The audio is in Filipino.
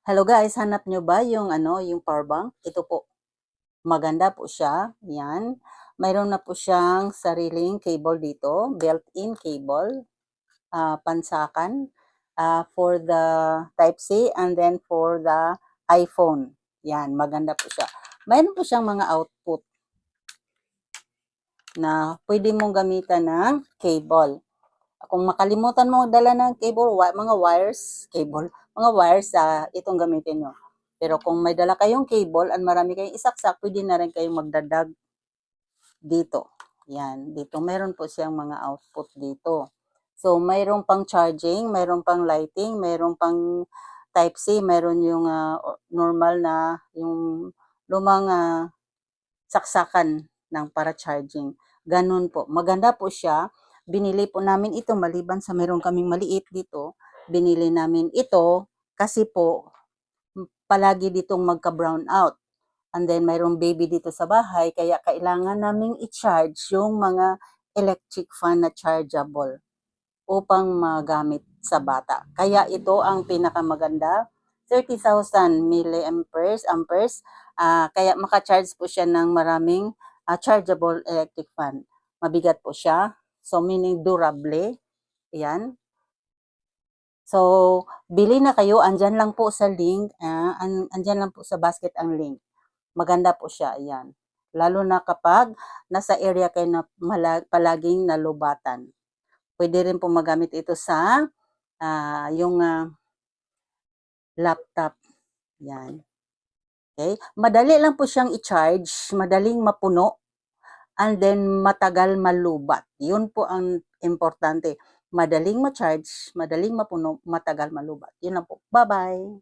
Hello guys, hanap nyo ba yung yung power bank? Ito po. Maganda po siya. Yan. Mayroon na po siyang sariling cable dito, built-in cable, pansakan for the Type-C and then for the iPhone. Yan, maganda po siya. Mayroon po siyang mga output na pwede mong gamitan ng cable. Kung makalimutan mo dala ng cable, mga wires, itong gamitin nyo. Pero kung may dala kayong cable at marami kayong isaksak, pwede na rin kayong magdadag dito. Yan, dito meron po siyang mga output dito. So, mayroon pang charging, mayroon pang lighting, mayroon pang Type-C, mayroon yung normal na, yung lumang saksakan ng para charging. Ganun po. Maganda po siya. Binili po namin ito maliban sa meron kaming maliit dito. Binili namin ito kasi po palagi ditong magka-brown out. And then mayroong baby dito sa bahay kaya kailangan naming i-charge yung mga electric fan na chargeable upang magamit sa bata. Kaya ito ang pinakamaganda, 30,000 amperes, kaya maka-charge po siya ng maraming chargeable electric fan. Mabigat po siya, so meaning durable. Yan. So, bili na kayo, andyan lang po sa link, andyan lang po sa basket ang link. Maganda po siya, yan. Lalo na kapag nasa area kayo na palaging nalubatan. Pwede rin po magamit ito sa yung laptop. Yan. Okay? Madali lang po siyang i-charge, madaling mapuno, and then matagal malubat. Yun po ang importante. Madaling ma-charge, madaling mapuno, matagal malubat. Yun lang po. Bye-bye!